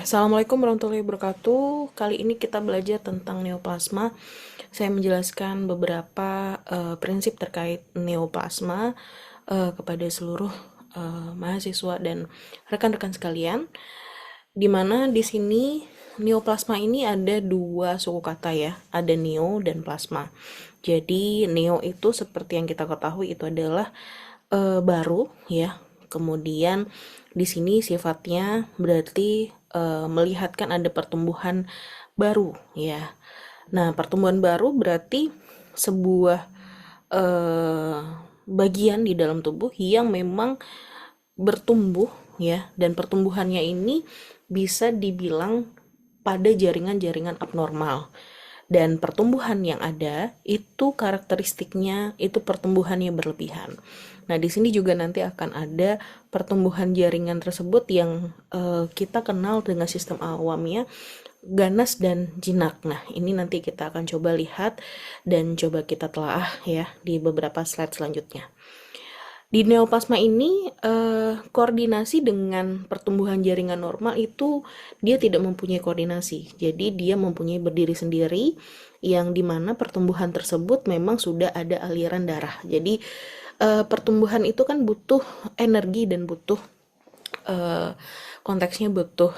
Assalamualaikum warahmatullahi wabarakatuh. Kali ini kita belajar tentang neoplasma. Saya menjelaskan beberapa prinsip terkait neoplasma kepada seluruh mahasiswa dan rekan-rekan sekalian. Di mana di sini neoplasma ini ada dua suku kata ya, ada neo dan plasma. Jadi neo itu seperti yang kita ketahui itu adalah baru ya. Kemudian di sini sifatnya berarti melihatkan ada pertumbuhan baru ya. Nah, pertumbuhan baru berarti sebuah eh, bagian di dalam tubuh yang memang bertumbuh ya, dan pertumbuhannya ini bisa dibilang pada jaringan-jaringan abnormal. Dan pertumbuhan yang ada itu karakteristiknya itu pertumbuhan yang berlebihan. Nah, di sini juga nanti akan ada pertumbuhan jaringan tersebut yang kita kenal dengan sistem awamnya ganas dan jinak. Nah, ini nanti kita akan coba lihat dan coba kita telaah ya di beberapa slide selanjutnya. Di neoplasma ini koordinasi dengan pertumbuhan jaringan normal itu dia tidak mempunyai koordinasi. Jadi dia mempunyai berdiri sendiri yang dimana pertumbuhan tersebut memang sudah ada aliran darah. Jadi pertumbuhan itu kan butuh energi dan butuh konteksnya butuh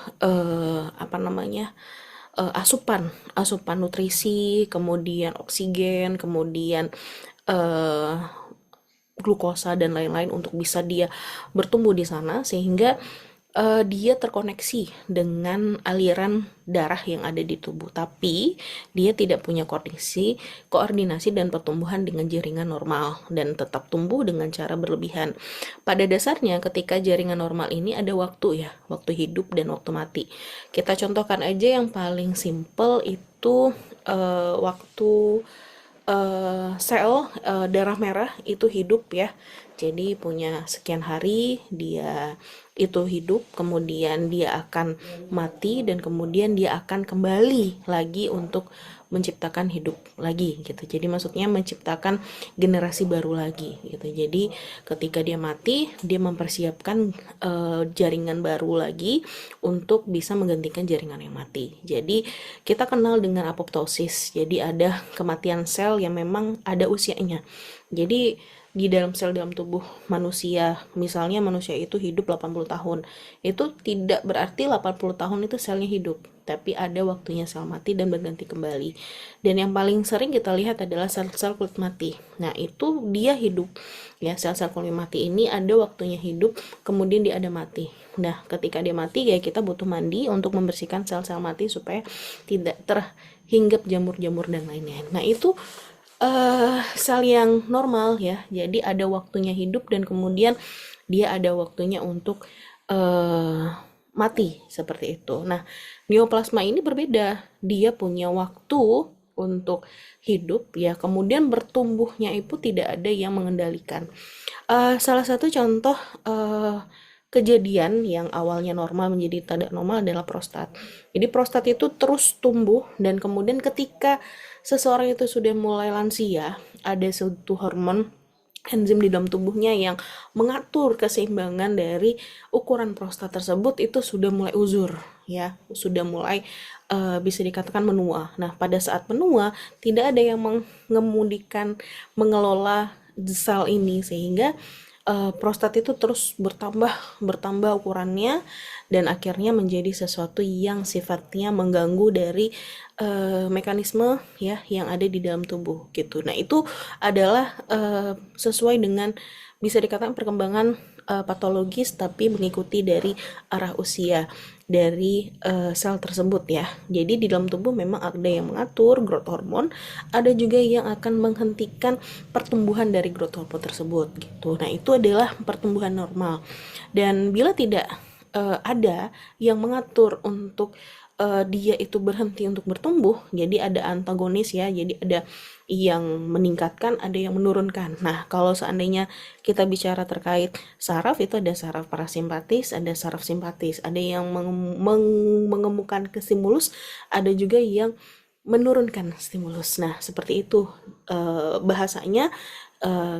asupan asupan nutrisi, kemudian oksigen, kemudian eh, glukosa dan lain-lain untuk bisa dia bertumbuh di sana sehingga dia terkoneksi dengan aliran darah yang ada di tubuh, tapi dia tidak punya koordinasi dan pertumbuhan dengan jaringan normal dan tetap tumbuh dengan cara berlebihan. Pada dasarnya ketika jaringan normal ini ada waktu ya, waktu hidup dan waktu mati. Kita contohkan aja yang paling simple itu waktu sel darah merah itu hidup ya. Jadi punya sekian hari dia itu hidup, kemudian dia akan mati dan kemudian dia akan kembali lagi untuk menciptakan hidup lagi gitu. Jadi maksudnya menciptakan generasi baru lagi gitu. Jadi ketika dia mati, dia mempersiapkan jaringan baru lagi untuk bisa menggantikan jaringan yang mati. Jadi kita kenal dengan apoptosis. Jadi ada kematian sel yang memang ada usianya. Jadi di dalam sel dalam tubuh manusia, misalnya manusia itu hidup 80 tahun, itu tidak berarti 80 tahun itu selnya hidup, tapi ada waktunya sel mati dan berganti kembali. Dan yang paling sering kita lihat adalah sel-sel kulit mati. Nah, itu dia hidup. Ya, sel-sel kulit mati ini ada waktunya hidup, kemudian dia ada mati. Nah, ketika dia mati, ya kita butuh mandi untuk membersihkan sel-sel mati supaya tidak terhinggap jamur-jamur dan lainnya. Nah, itu sel yang normal ya. Jadi ada waktunya hidup dan kemudian dia ada waktunya untuk mati seperti itu. Nah, neoplasma ini berbeda. Dia punya waktu untuk hidup ya, kemudian bertumbuhnya itu tidak ada yang mengendalikan. Salah satu contoh kejadian yang awalnya normal menjadi tidak normal adalah prostat. Jadi prostat itu terus tumbuh dan kemudian ketika seseorang itu sudah mulai lansia, ada suatu hormon enzim di dalam tubuhnya yang mengatur keseimbangan dari ukuran prostat tersebut itu sudah mulai uzur ya, sudah mulai bisa dikatakan menua. Nah, pada saat menua tidak ada yang mengemudikan mengelola sel ini sehingga prostat itu terus bertambah ukurannya dan akhirnya menjadi sesuatu yang sifatnya mengganggu dari mekanisme ya yang ada di dalam tubuh gitu. Nah, itu adalah sesuai dengan bisa dikatakan perkembangan patologis tapi mengikuti dari arah usia dari sel tersebut ya. Jadi di dalam tubuh memang ada yang mengatur growth hormone, ada juga yang akan menghentikan pertumbuhan dari growth hormone tersebut gitu. Nah, itu adalah pertumbuhan normal. Dan bila tidak ada yang mengatur untuk dia itu berhenti untuk bertumbuh, jadi ada antagonis ya, jadi ada yang meningkatkan, ada yang menurunkan. Nah, kalau seandainya kita bicara terkait saraf, itu ada saraf parasimpatis, ada saraf simpatis, ada yang mengemukan ke stimulus, ada juga yang menurunkan stimulus. Nah, seperti itu bahasanya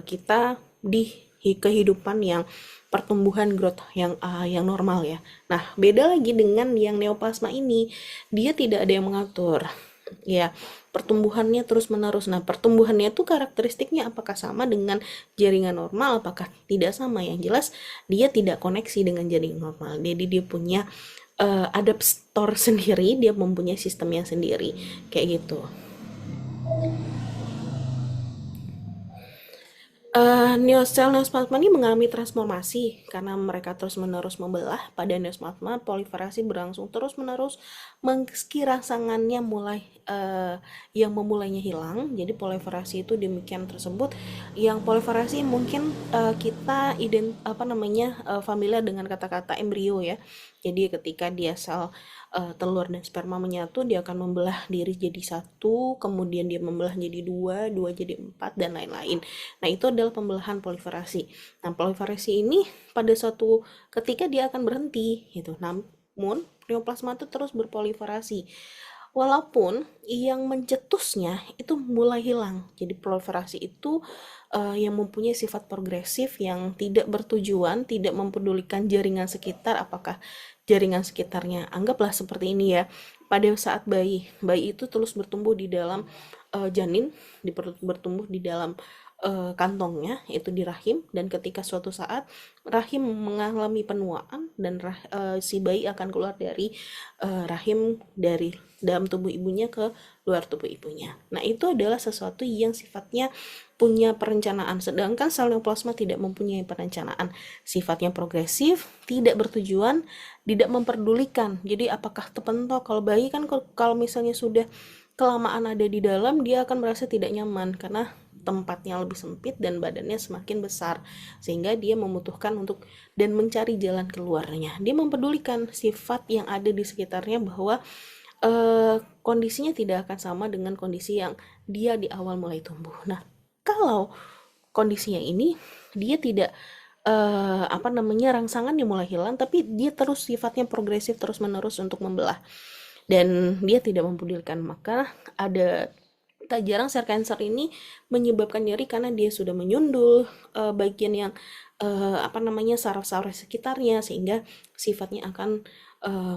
kita di kehidupan yang pertumbuhan growth yang normal ya. Nah, beda lagi dengan yang neoplasma ini, dia tidak ada yang mengatur. Ya, pertumbuhannya terus-menerus. Nah, pertumbuhannya itu karakteristiknya apakah sama dengan jaringan normal, apakah tidak sama? Yang jelas dia tidak koneksi dengan jaringan normal. Jadi dia punya adaptor sendiri, dia mempunyai sistemnya sendiri. Kayak gitu. Neosel neoplasma ini mengalami transformasi karena mereka terus-menerus membelah. Pada neoplasma, proliferasi berlangsung terus-menerus meski rangsangannya yang memulainya hilang. Jadi proliferasi itu demikian tersebut. Yang proliferasi mungkin kita familiar dengan kata-kata embrio ya. Jadi ketika dia sel telur dan sperma menyatu, dia akan membelah diri jadi satu, kemudian dia membelah jadi dua, dua jadi empat, dan lain-lain. Nah, itu adalah pembelahan proliferasi. Nah, proliferasi ini pada suatu ketika dia akan berhenti, gitu. Namun, neoplasma itu terus berproliferasi. Walaupun yang mencetusnya itu mulai hilang. Jadi proliferasi itu yang mempunyai sifat progresif yang tidak bertujuan, tidak mempedulikan jaringan sekitar, apakah jaringan sekitarnya. Anggaplah seperti ini ya. Pada saat bayi itu terus bertumbuh di dalam janin, bertumbuh di dalam kantongnya, itu di rahim, dan ketika suatu saat rahim mengalami penuaan dan si bayi akan keluar dari rahim, dari dalam tubuh ibunya ke luar tubuh ibunya. Nah, itu adalah sesuatu yang sifatnya punya perencanaan, sedangkan sel neoplasma tidak mempunyai perencanaan, sifatnya progresif, tidak bertujuan, tidak memperdulikan. Jadi apakah terpentok? Kalau bayi kan kalau misalnya sudah kelamaan ada di dalam, dia akan merasa tidak nyaman karena tempatnya lebih sempit dan badannya semakin besar, sehingga dia membutuhkan untuk dan mencari jalan keluarnya. Dia mempedulikan sifat yang ada di sekitarnya, bahwa kondisinya tidak akan sama dengan kondisi yang dia di awal mulai tumbuh. Nah, kalau kondisinya ini dia tidak rangsangannya mulai hilang, tapi dia terus sifatnya progresif, terus menerus untuk membelah, dan dia tidak mempedulikan, maka ada tak jarang sel kanker ini menyebabkan nyeri karena dia sudah menyundul bagian yang saraf-saraf sekitarnya, sehingga sifatnya akan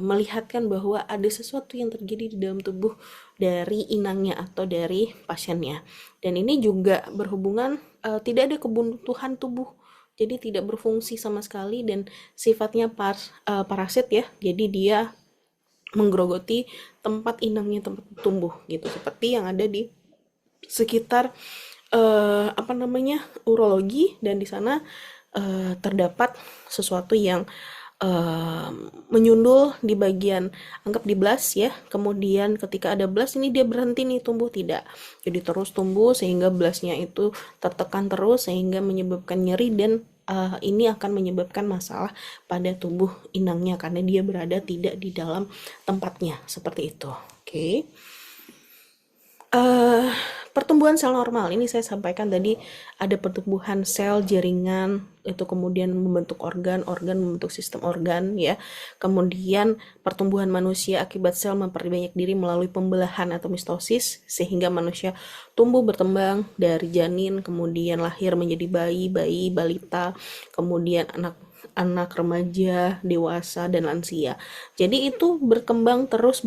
melihatkan bahwa ada sesuatu yang terjadi di dalam tubuh dari inangnya atau dari pasiennya. Dan ini juga berhubungan tidak ada kebutuhan tubuh, jadi tidak berfungsi sama sekali, dan sifatnya parasit ya. Jadi dia menggerogoti tempat inangnya, tempat tumbuh gitu, seperti yang ada di sekitar urologi, dan di sana terdapat sesuatu yang eh, menyundul di bagian, anggap di blast ya, kemudian ketika ada blast ini dia berhenti nih tumbuh, tidak, jadi terus tumbuh sehingga blastnya itu tertekan terus sehingga menyebabkan nyeri, dan ini akan menyebabkan masalah pada tubuh inangnya karena dia berada tidak di dalam tempatnya, seperti itu. Oke. eh Pertumbuhan sel normal ini saya sampaikan tadi, ada pertumbuhan sel jaringan, itu kemudian membentuk organ membentuk sistem organ ya. Kemudian pertumbuhan manusia akibat sel memperbanyak diri melalui pembelahan atau mitosis, sehingga manusia tumbuh berkembang dari janin, kemudian lahir menjadi bayi, balita, kemudian anak remaja, dewasa, dan lansia. Jadi itu berkembang terus.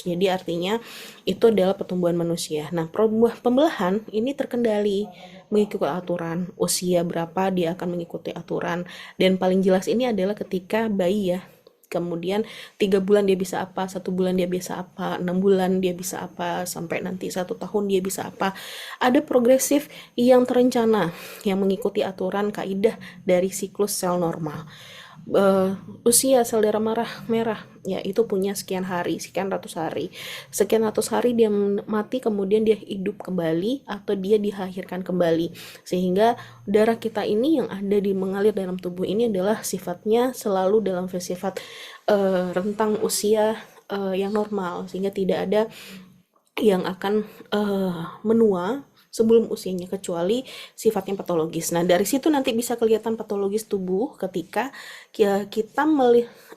Jadi artinya itu adalah pertumbuhan manusia. Nah, pembelahan ini terkendali mengikuti aturan. Usia berapa dia akan mengikuti aturan. Dan paling jelas ini adalah ketika bayi ya. Kemudian 3 bulan dia bisa apa, 1 bulan dia bisa apa, 6 bulan dia bisa apa, sampai nanti 1 tahun dia bisa apa. Ada progresif yang terencana, yang mengikuti aturan kaidah dari siklus sel normal. Usia sel darah merah ya itu punya sekian ratus hari dia mati, kemudian dia hidup kembali atau dia dilahirkan kembali, sehingga darah kita ini yang ada di mengalir dalam tubuh ini adalah sifatnya selalu dalam sifat rentang usia yang normal, sehingga tidak ada yang akan menua sebelum usianya, kecuali sifatnya patologis. Nah, dari situ nanti bisa kelihatan patologis tubuh ketika kita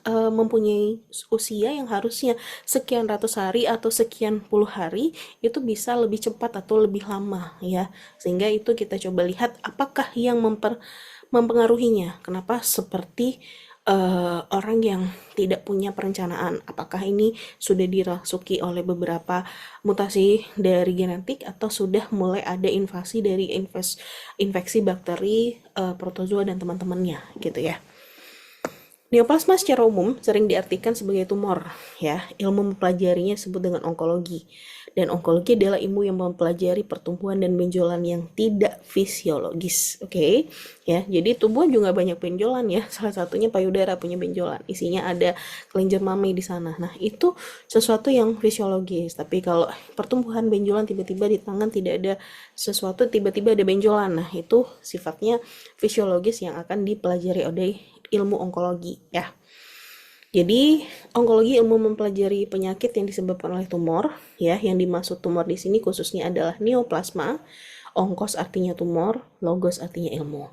mempunyai usia yang harusnya sekian ratus hari atau sekian puluh hari, itu bisa lebih cepat atau lebih lama ya. Sehingga itu kita coba lihat apakah yang mempengaruhinya. Kenapa seperti orang yang tidak punya perencanaan, apakah ini sudah dirasuki oleh beberapa mutasi dari genetik atau sudah mulai ada invasi dari infeksi bakteri, protozoa dan teman-temannya gitu ya. Neoplasma secara umum sering diartikan sebagai tumor, ya. Ilmu mempelajarinya disebut dengan onkologi. Dan onkologi adalah ilmu yang mempelajari pertumbuhan dan benjolan yang tidak fisiologis, oke? Ya, jadi tubuh juga banyak benjolan ya. Salah satunya payudara punya benjolan. Isinya ada kelenjar mami di sana. Nah, itu sesuatu yang fisiologis. Tapi kalau pertumbuhan benjolan tiba-tiba di tangan tidak ada sesuatu, tiba-tiba ada benjolan. Nah, itu sifatnya fisiologis yang akan dipelajari oleh ilmu onkologi ya. Jadi onkologi ilmu mempelajari penyakit yang disebabkan oleh tumor ya. Yang dimaksud tumor di sini khususnya adalah neoplasma. Onkos artinya tumor, logos artinya ilmu.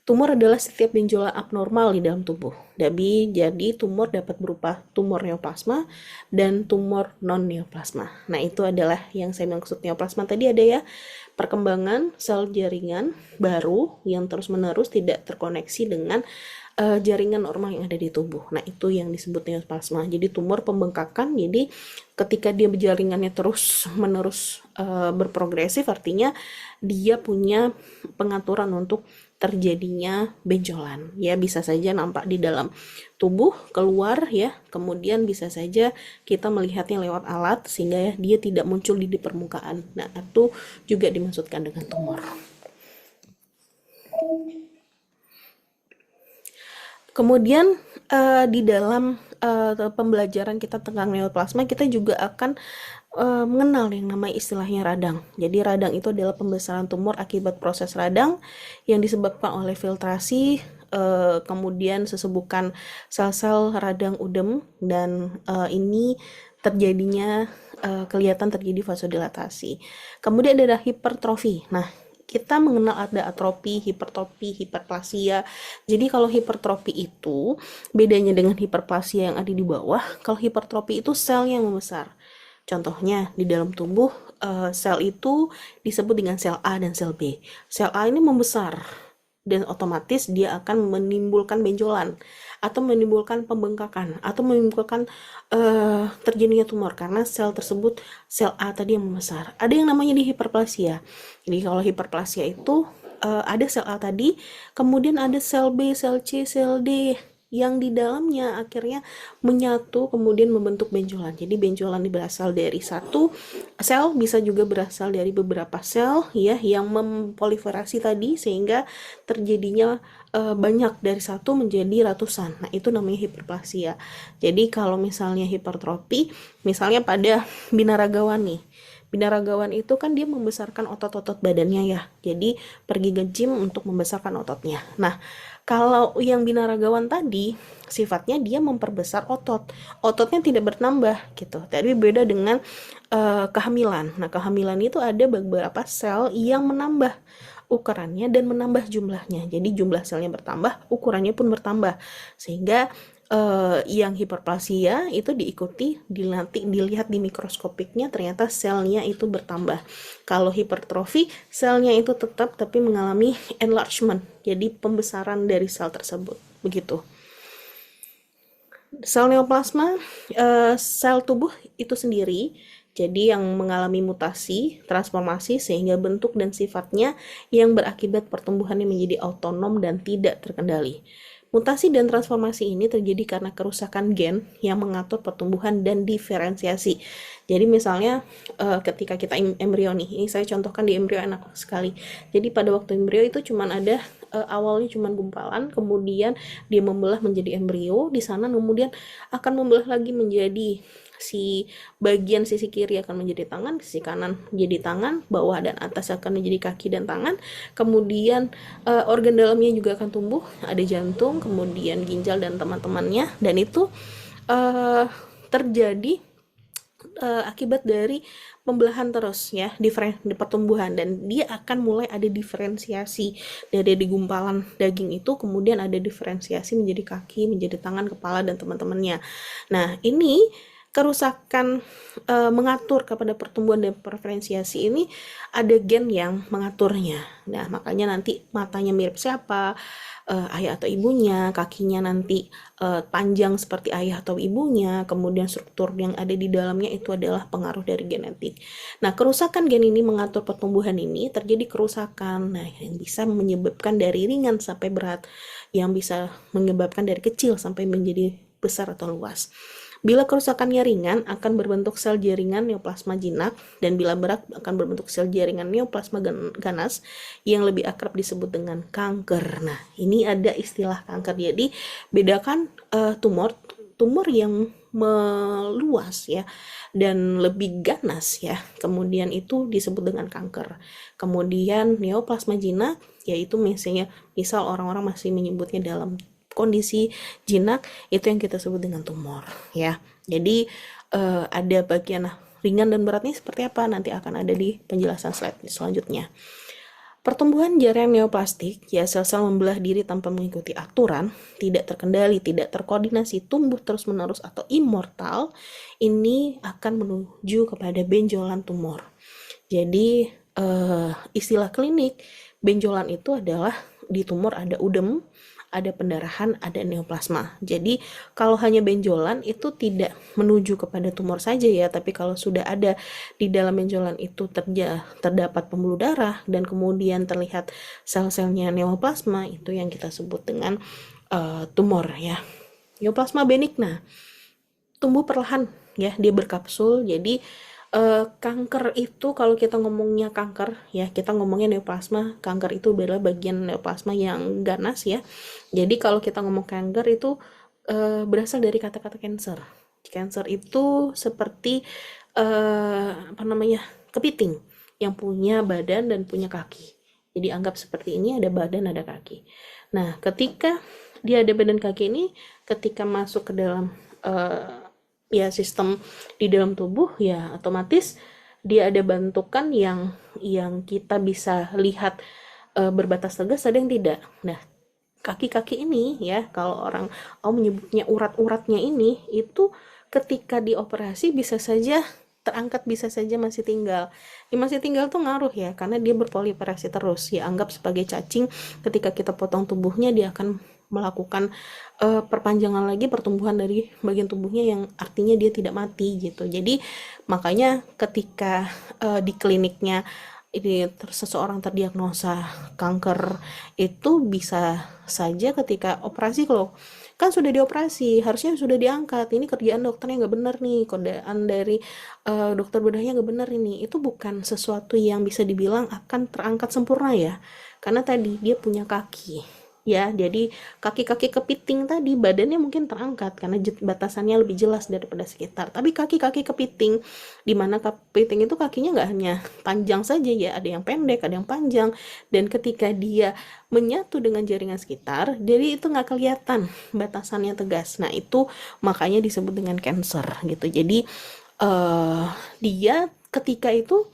Tumor adalah setiap benjolan abnormal di dalam tubuh. Jadi tumor dapat berupa tumor neoplasma dan tumor non-neoplasma. Nah, itu adalah yang saya maksud neoplasma tadi ada ya. Perkembangan sel jaringan baru yang terus-menerus tidak terkoneksi dengan jaringan normal yang ada di tubuh. Nah, itu yang disebut neoplasma. Jadi tumor pembengkakan. Jadi ketika dia jaringannya terus-menerus berprogresif, artinya dia punya pengaturan untuk terjadinya benjolan ya, bisa saja nampak di dalam tubuh keluar ya, kemudian bisa saja kita melihatnya lewat alat sehingga ya, dia tidak muncul di permukaan. Nah, itu juga dimaksudkan dengan tumor. Kemudian di dalam pembelajaran kita tentang neoplasma, kita juga akan mengenal yang namanya istilahnya radang. Jadi radang itu adalah pembesaran tumor akibat proses radang yang disebabkan oleh filtrasi, kemudian sesebukan sel-sel radang udem, dan ini terjadinya kelihatan terjadi vasodilatasi. Kemudian ada hipertrofi. Nah, kita mengenal ada atrofi, hipertrofi, hiperplasia. Jadi kalau hipertrofi itu bedanya dengan hiperplasia yang ada di bawah. Kalau hipertrofi itu sel yang membesar. Contohnya di dalam tubuh sel itu disebut dengan sel A dan sel B. Sel A ini membesar dan otomatis dia akan menimbulkan benjolan atau menimbulkan pembengkakan atau menimbulkan terjadinya tumor karena sel tersebut, sel A tadi yang membesar. Ada yang namanya di hiperplasia. Jadi kalau hiperplasia itu ada sel A tadi, kemudian ada sel B, sel C, sel D yang di dalamnya akhirnya menyatu kemudian membentuk benjolan. Jadi benjolan berasal dari satu sel, bisa juga berasal dari beberapa sel ya yang memproliferasi tadi sehingga terjadinya banyak dari satu menjadi ratusan. Nah, itu namanya hiperplasia. Jadi kalau misalnya hipertrofi, misalnya pada binaragawan nih. Binaragawan itu kan dia membesarkan otot-otot badannya ya. Jadi pergi ke gym untuk membesarkan ototnya. Nah, kalau yang binaragawan tadi sifatnya dia memperbesar otot. Ototnya tidak bertambah gitu. Tapi beda dengan kehamilan. Nah, kehamilan itu ada beberapa sel yang menambah ukurannya dan menambah jumlahnya. Jadi jumlah selnya bertambah, ukurannya pun bertambah. Sehingga yang hiperplasia itu diikuti, dilihat di mikroskopiknya ternyata selnya itu bertambah. Kalau hipertrofi, selnya itu tetap tapi mengalami enlargement, jadi pembesaran dari sel tersebut. Begitu. Sel neoplasma, sel tubuh itu sendiri, jadi yang mengalami mutasi, transformasi sehingga bentuk dan sifatnya yang berakibat pertumbuhannya menjadi otonom dan tidak terkendali. Mutasi dan transformasi ini terjadi karena kerusakan gen yang mengatur pertumbuhan dan diferensiasi. Jadi misalnya ketika kita embrio nih, ini saya contohkan di embrio enak sekali. Jadi pada waktu embrio itu cuman ada awalnya cuman gumpalan, kemudian dia membelah menjadi embrio, di sana kemudian akan membelah lagi menjadi si bagian sisi kiri akan menjadi tangan, sisi kanan menjadi tangan, bawah dan atas akan menjadi kaki dan tangan. Kemudian organ dalamnya juga akan tumbuh, ada jantung, kemudian ginjal dan teman-temannya, dan itu terjadi akibat dari pembelahan terus ya, di pertumbuhan, dan dia akan mulai ada diferensiasi dari gumpalan daging itu, kemudian ada diferensiasi menjadi kaki, menjadi tangan, kepala dan teman-temannya. Nah, ini kerusakan mengatur kepada pertumbuhan dan preferensiasi ini ada gen yang mengaturnya. Nah, makanya nanti matanya mirip siapa, ayah atau ibunya, kakinya nanti panjang seperti ayah atau ibunya, kemudian struktur yang ada di dalamnya itu adalah pengaruh dari genetik. Nah, kerusakan gen ini mengatur pertumbuhan ini terjadi kerusakan, nah yang bisa menyebabkan dari ringan sampai berat, yang bisa menyebabkan dari kecil sampai menjadi besar atau luas. Bila kerusakannya ringan, akan berbentuk sel jaringan neoplasma jinak, dan bila berat akan berbentuk sel jaringan neoplasma ganas yang lebih akrab disebut dengan kanker. Nah, ini ada istilah kanker. Jadi, bedakan tumor yang meluas ya dan lebih ganas ya. Kemudian itu disebut dengan kanker. Kemudian neoplasma jinak yaitu misal orang-orang masih menyebutnya dalam kondisi jinak, itu yang kita sebut dengan tumor ya. Jadi ada bagian ringan dan beratnya seperti apa nanti akan ada di penjelasan slide selanjutnya. Pertumbuhan jaringan neoplastik, ya sel-sel membelah diri tanpa mengikuti aturan, tidak terkendali, tidak terkoordinasi, tumbuh terus-menerus atau immortal, ini akan menuju kepada benjolan tumor. Jadi istilah klinik benjolan itu adalah di tumor ada udem, ada pendarahan, ada neoplasma. Jadi kalau hanya benjolan itu tidak menuju kepada tumor saja ya, tapi kalau sudah ada di dalam benjolan itu terdapat pembuluh darah dan kemudian terlihat sel-selnya neoplasma, itu yang kita sebut dengan tumor ya. Neoplasma benigna tumbuh perlahan ya, dia berkapsul. Jadi kanker itu kalau kita ngomongnya kanker ya, kita ngomongnya neoplasma. Kanker itu adalah bagian neoplasma yang ganas ya. Jadi kalau kita ngomong kanker itu berasal dari kata-kata cancer. Cancer itu seperti kepiting yang punya badan dan punya kaki. Jadi anggap seperti ini, ada badan ada kaki. Nah, ketika dia ada badan kaki ini, ketika masuk ke dalam ya sistem di dalam tubuh ya otomatis dia ada bentukan yang kita bisa lihat berbatas tegas, ada yang tidak. Nah, kaki-kaki ini ya, kalau orang menyebutnya urat-uratnya ini, itu ketika dioperasi bisa saja terangkat, bisa saja masih tinggal. Masih tinggal tuh ngaruh ya, karena dia berproliferasi terus. Ya anggap sebagai cacing, ketika kita potong tubuhnya dia akan melakukan perpanjangan lagi pertumbuhan dari bagian tubuhnya, yang artinya dia tidak mati gitu. Jadi makanya ketika di kliniknya ini seseorang terdiagnosa kanker, itu bisa saja ketika operasi, kalau kan sudah dioperasi harusnya sudah diangkat, ini kerjaan dokternya nggak benar nih, kerjaan dari dokter bedahnya nggak benar ini, itu bukan sesuatu yang bisa dibilang akan terangkat sempurna ya, karena tadi dia punya kaki ya. Jadi kaki-kaki kepiting tadi badannya mungkin terangkat karena batasannya lebih jelas daripada sekitar, tapi kaki-kaki kepiting, di mana kepiting itu kakinya nggak hanya panjang saja ya, ada yang pendek ada yang panjang, dan ketika dia menyatu dengan jaringan sekitar, jadi itu nggak kelihatan batasannya tegas. Nah itu makanya disebut dengan cancer gitu. Jadi dia ketika itu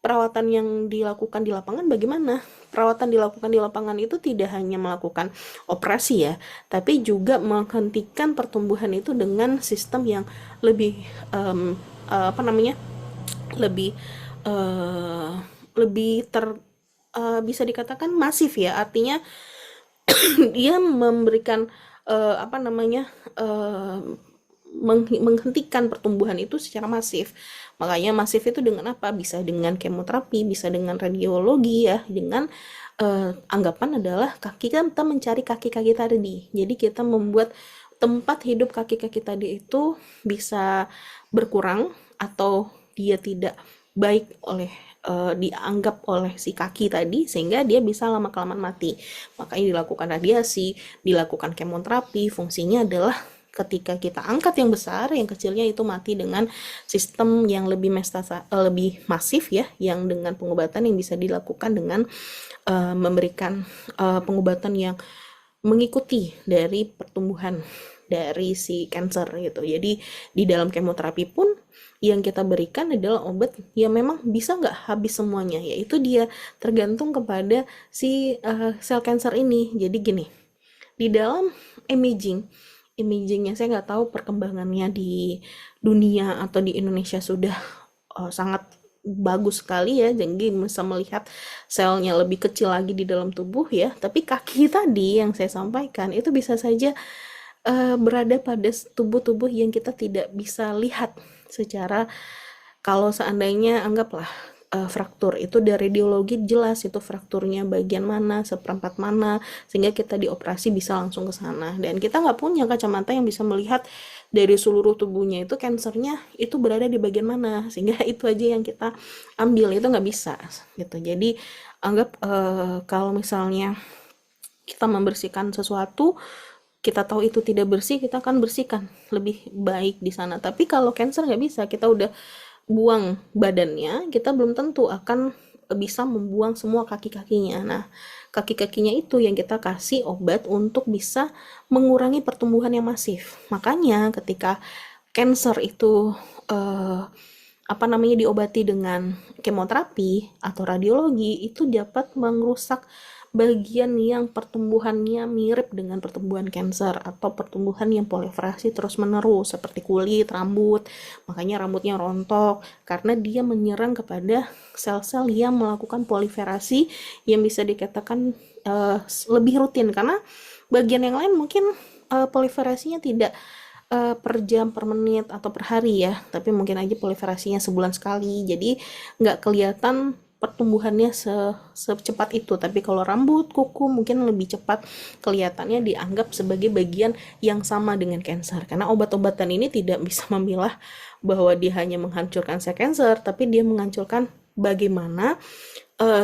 perawatan yang dilakukan di lapangan bagaimana? Perawatan dilakukan di lapangan itu tidak hanya melakukan operasi ya, tapi juga menghentikan pertumbuhan itu dengan sistem yang lebih lebih bisa dikatakan masif ya. Artinya dia memberikan menghentikan pertumbuhan itu secara masif. Makanya masif itu dengan apa? Bisa dengan kemoterapi, bisa dengan radiologi ya, dengan anggapan adalah kita mencari kaki-kaki tadi. Jadi kita membuat tempat hidup kaki-kaki tadi itu bisa berkurang atau dia tidak baik dianggap oleh si kaki tadi, sehingga dia bisa lama-kelamaan mati. Makanya dilakukan radiasi, dilakukan kemoterapi. Fungsinya adalah ketika kita angkat yang besar, yang kecilnya itu mati dengan sistem yang lebih masif ya, yang dengan pengobatan yang bisa dilakukan dengan memberikan pengobatan yang mengikuti dari pertumbuhan dari si cancer gitu. Jadi di dalam kemoterapi pun yang kita berikan adalah obat yang memang bisa nggak habis semuanya, yaitu dia tergantung kepada si sel cancer ini. Jadi gini, di dalam imaging imagingnya. Saya nggak tahu perkembangannya di dunia atau di Indonesia sudah sangat bagus sekali ya, jadi bisa melihat selnya lebih kecil lagi di dalam tubuh ya. Tapi kaki tadi yang saya sampaikan itu bisa saja berada pada tubuh-tubuh yang kita tidak bisa lihat secara, kalau seandainya anggaplah fraktur itu dari radiologi jelas itu frakturnya bagian mana, seperempat mana, sehingga kita dioperasi bisa langsung ke sana. Dan kita nggak punya kacamata yang bisa melihat dari seluruh tubuhnya itu kansernya itu berada di bagian mana, sehingga itu aja yang kita ambil, itu nggak bisa gitu. Jadi anggap kalau misalnya kita membersihkan sesuatu, kita tahu itu tidak bersih, kita akan bersihkan lebih baik di sana. Tapi kalau cancer nggak bisa, kita udah buang badannya, kita belum tentu akan bisa membuang semua kaki-kakinya. Nah, kaki-kakinya itu yang kita kasih obat untuk bisa mengurangi pertumbuhan yang masif. Makanya ketika cancer itu diobati dengan kemoterapi atau radiologi, itu dapat merusak bagian yang pertumbuhannya mirip dengan pertumbuhan kanker atau pertumbuhan yang proliferasi terus menerus seperti kulit, rambut. Makanya rambutnya rontok karena dia menyerang kepada sel-sel yang melakukan proliferasi yang bisa dikatakan lebih rutin, karena bagian yang lain mungkin proliferasinya tidak per jam, per menit, atau per hari ya, tapi mungkin aja proliferasinya sebulan sekali, jadi nggak kelihatan pertumbuhannya secepat itu. Tapi kalau rambut, kuku mungkin lebih cepat kelihatannya, dianggap sebagai bagian yang sama dengan kanker, karena obat-obatan ini tidak bisa memilah bahwa dia hanya menghancurkan sel kanker, tapi dia menghancurkan bagaimana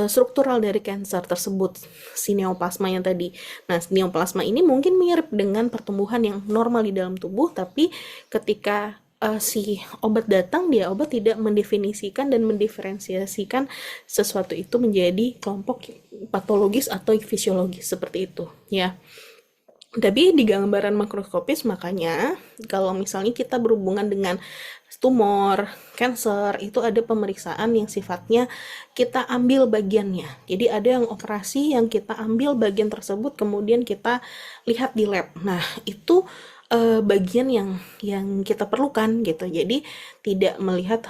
struktural dari kanker tersebut, si neoplasma yang tadi. Nah, neoplasma ini mungkin mirip dengan pertumbuhan yang normal di dalam tubuh, tapi ketika si obat datang, obat tidak mendefinisikan dan mendiferensiasikan sesuatu itu menjadi kelompok patologis atau fisiologis seperti itu ya. Tapi di gambaran makroskopis, makanya kalau misalnya kita berhubungan dengan tumor, kanker, itu ada pemeriksaan yang sifatnya kita ambil bagiannya. Jadi ada yang operasi yang kita ambil bagian tersebut, kemudian kita lihat di lab. Nah, itu bagian yang kita perlukan gitu. Jadi tidak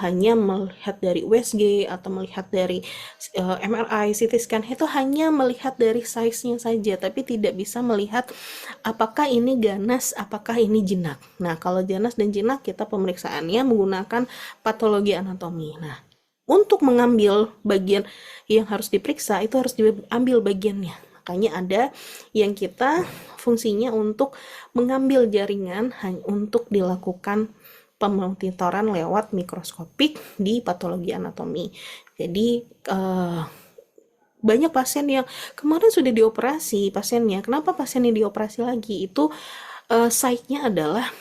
hanya melihat dari USG atau melihat dari MRI, CT scan, itu hanya melihat dari size-nya saja, tapi tidak bisa melihat apakah ini ganas, apakah ini jinak. Nah, kalau ganas dan jinak kita pemeriksaannya menggunakan patologi anatomi. Nah, untuk mengambil bagian yang harus diperiksa itu harus diambil bagiannya. Makanya ada yang kita fungsinya untuk mengambil jaringan untuk dilakukan pemonitoran lewat mikroskopik di patologi anatomi. Jadi banyak pasien yang kemarin sudah dioperasi pasiennya. Kenapa pasiennya dioperasi lagi? Itu site-nya adalah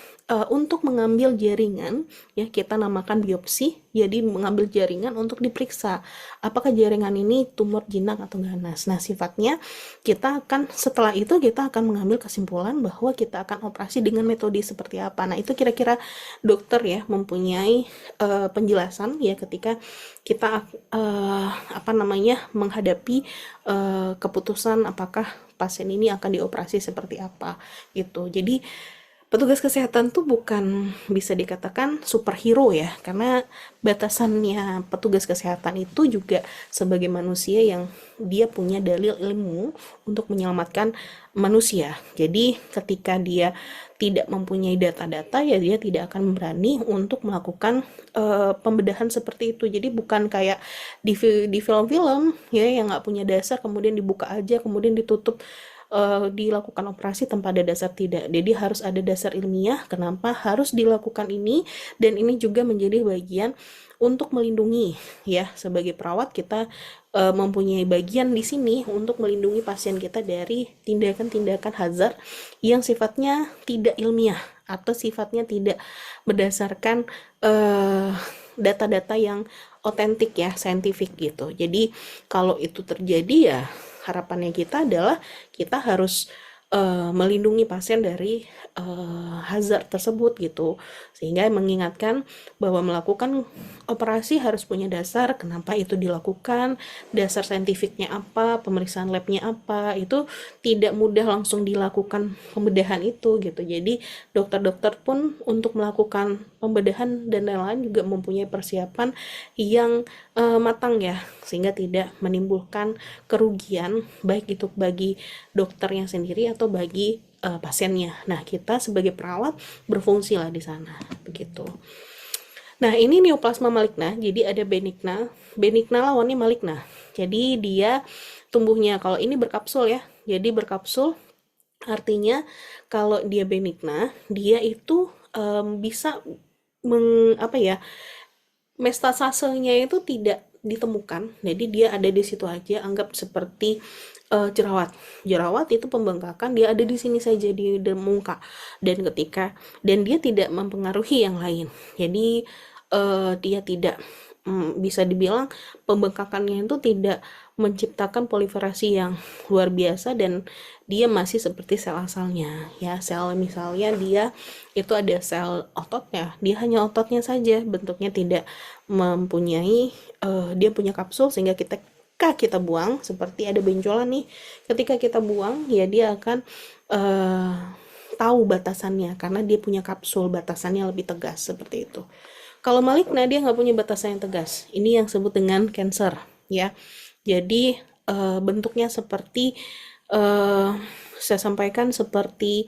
untuk mengambil jaringan, ya kita namakan biopsi. Jadi mengambil jaringan untuk diperiksa apakah jaringan ini tumor jinak atau ganas. Nah, sifatnya setelah itu kita akan mengambil kesimpulan bahwa kita akan operasi dengan metode seperti apa. Nah, itu kira-kira dokter ya mempunyai penjelasan ya ketika kita menghadapi keputusan apakah pasien ini akan dioperasi seperti apa gitu. Jadi petugas kesehatan tuh bukan bisa dikatakan superhero ya, karena batasannya petugas kesehatan itu juga sebagai manusia yang dia punya dalil ilmu untuk menyelamatkan manusia. Jadi ketika dia tidak mempunyai data-data, ya dia tidak akan berani untuk melakukan pembedahan seperti itu. Jadi bukan kayak di film-film ya yang nggak punya dasar kemudian dibuka aja kemudian ditutup, dilakukan operasi tanpa ada dasar, tidak. Jadi harus ada dasar ilmiah kenapa harus dilakukan ini, dan ini juga menjadi bagian untuk melindungi ya, sebagai perawat kita mempunyai bagian di sini untuk melindungi pasien kita dari tindakan-tindakan hazard yang sifatnya tidak ilmiah atau sifatnya tidak berdasarkan data-data yang otentik ya, saintifik gitu. Jadi kalau itu terjadi ya harapannya kita adalah kita harus melindungi pasien dari hazard tersebut gitu, sehingga mengingatkan bahwa melakukan operasi harus punya dasar kenapa itu dilakukan, dasar saintifiknya apa, pemeriksaan labnya apa, itu tidak mudah langsung dilakukan pembedahan itu gitu. Jadi dokter-dokter pun untuk melakukan pembedahan dan lain-lain juga mempunyai persiapan yang matang ya, sehingga tidak menimbulkan kerugian baik itu bagi dokternya sendiri atau bagi pasiennya. Nah, kita sebagai perawat berfungsi lah di sana, begitu. Nah, ini neoplasma maligna, jadi ada benigna. Benigna lawannya maligna. Jadi dia tumbuhnya, kalau ini berkapsul ya, jadi berkapsul artinya kalau dia benigna, dia itu bisa apa ya, metastasenya itu tidak ditemukan, jadi dia ada di situ aja, anggap seperti jerawat. Jerawat itu pembengkakan, dia ada di sini saja di muka, dan dia tidak mempengaruhi yang lain. Jadi dia tidak bisa dibilang pembengkakannya itu tidak menciptakan proliferasi yang luar biasa, dan dia masih seperti sel asalnya ya. Sel misalnya dia itu ada sel ototnya, dia hanya ototnya saja, bentuknya tidak mempunyai dia punya kapsul, sehingga kita buang, seperti ada benjolan nih, ketika kita buang ya dia akan tahu batasannya karena dia punya kapsul, batasannya lebih tegas seperti itu. Kalau maligna dia nggak punya batasan yang tegas. Ini yang disebut dengan cancer ya. Jadi bentuknya seperti saya sampaikan seperti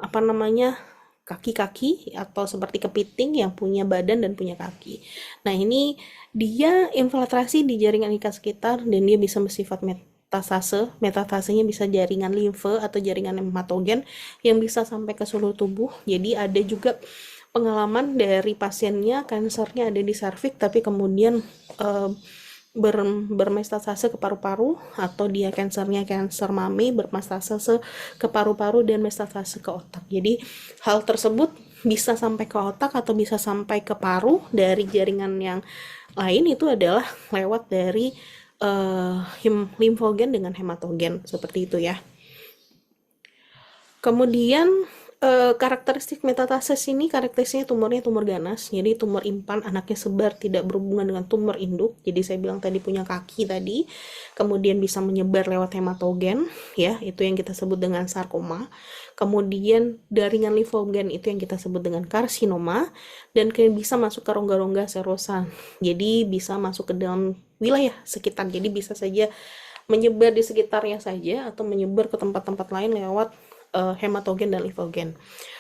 apa namanya, kaki-kaki atau seperti kepiting yang punya badan dan punya kaki. Nah, ini dia infiltrasi di jaringan ikat sekitar dan dia bisa bersifat metastase. Metatasenya bisa jaringan limfe atau jaringan hematogen yang bisa sampai ke seluruh tubuh. Jadi ada juga pengalaman dari pasiennya, kansernya ada di serviks, tapi kemudian bermetastase ke paru-paru, atau dia kanser mami bermetastase ke paru-paru dan metastase ke otak. Jadi hal tersebut bisa sampai ke otak atau bisa sampai ke paru dari jaringan yang lain, itu adalah lewat dari limfogen dengan hematogen seperti itu ya. Kemudian karakteristik metatases ini, karakteristiknya tumornya tumor ganas, jadi tumor impan, anaknya sebar, tidak berhubungan dengan tumor induk. Jadi saya bilang tadi punya kaki tadi, kemudian bisa menyebar lewat hematogen ya, itu yang kita sebut dengan sarkoma. Kemudian jaringan limfogen itu yang kita sebut dengan karsinoma, dan bisa masuk ke rongga-rongga serosan, jadi bisa masuk ke dalam wilayah sekitar, jadi bisa saja menyebar di sekitarnya saja atau menyebar ke tempat-tempat lain lewat hematogen dan limfogen.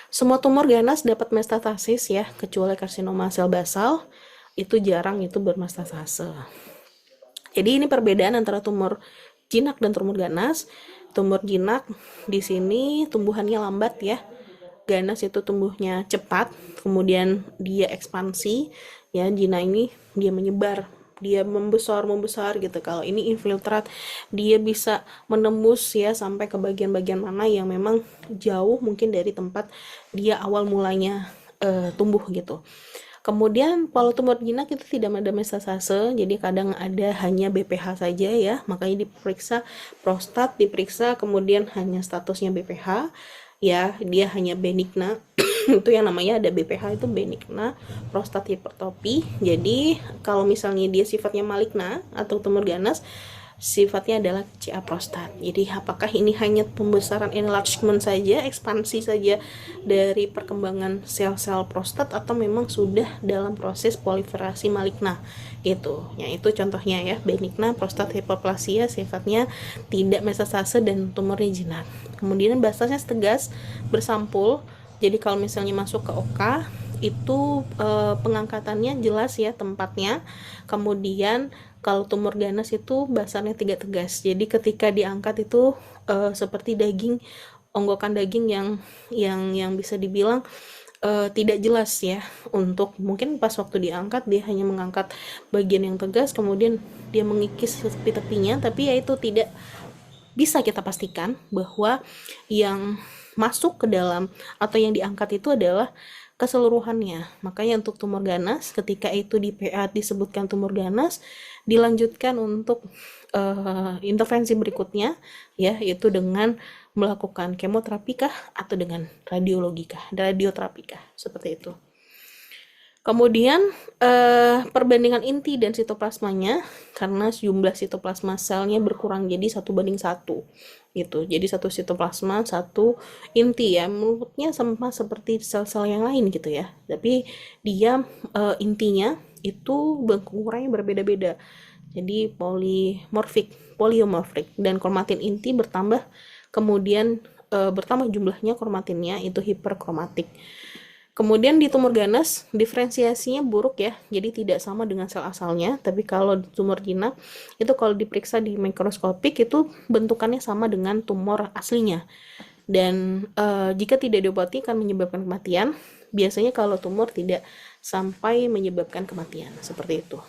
Semua tumor ganas dapat metastasis ya, kecuali karsinoma sel basal, itu jarang itu bermetastase. Jadi ini perbedaan antara tumor jinak dan tumor ganas. Tumor jinak di sini tumbuhannya lambat ya. Ganas itu tumbuhnya cepat, kemudian dia ekspansi ya. Jinak ini dia menyebar, dia membesar gitu. Kalau ini infiltrat, dia bisa menembus ya sampai ke bagian-bagian mana yang memang jauh mungkin dari tempat dia awal mulanya tumbuh gitu. Kemudian kalau tumor jinak itu tidak ada metastase, jadi kadang ada hanya BPH saja ya, makanya diperiksa prostat, diperiksa kemudian hanya statusnya BPH ya, dia hanya benigna. Itu yang namanya ada BPH, itu benigna prostat hipertrofi. Jadi kalau misalnya dia sifatnya maligna atau tumor ganas, sifatnya adalah CA prostat. Jadi apakah ini hanya pembesaran enlargement saja, ekspansi saja dari perkembangan sel-sel prostat, atau memang sudah dalam proses proliferasi maligna gitu. Ya itu contohnya ya, benigna prostat hiperplasia, sifatnya tidak metastase dan tumornya jinak. Kemudian batasnya tegas, bersampul. Jadi kalau misalnya masuk ke OK itu pengangkatannya jelas ya tempatnya. Kemudian kalau tumor ganas itu basarnya tidak tegas. Jadi ketika diangkat itu seperti daging, onggokan daging yang bisa dibilang tidak jelas ya. Untuk mungkin pas waktu diangkat dia hanya mengangkat bagian yang tegas, kemudian dia mengikis tepi-tepinya, tapi ya itu tidak bisa kita pastikan bahwa yang masuk ke dalam atau yang diangkat itu adalah keseluruhannya. Makanya untuk tumor ganas, ketika itu di PA disebutkan tumor ganas, dilanjutkan untuk intervensi berikutnya, ya, yaitu dengan melakukan kemoterapi kah atau dengan radioterapi kah, seperti itu. Kemudian perbandingan inti dan sitoplasmanya, karena jumlah sitoplasma selnya berkurang jadi 1:1 gitu. Jadi satu sitoplasma, satu inti, ya. Menurutnya sama seperti sel-sel yang lain gitu ya. Tapi dia intinya itu berkurangnya berbeda-beda. Jadi poliomorfik dan kromatin inti bertambah, kemudian bertambah jumlahnya kromatinnya itu hiperkromatik. Kemudian di tumor ganas, diferensiasinya buruk ya, jadi tidak sama dengan sel asalnya. Tapi kalau tumor jinak, itu kalau diperiksa di mikroskopik, itu bentukannya sama dengan tumor aslinya. Dan jika tidak diobati akan menyebabkan kematian. Biasanya kalau tumor tidak sampai menyebabkan kematian, seperti itu.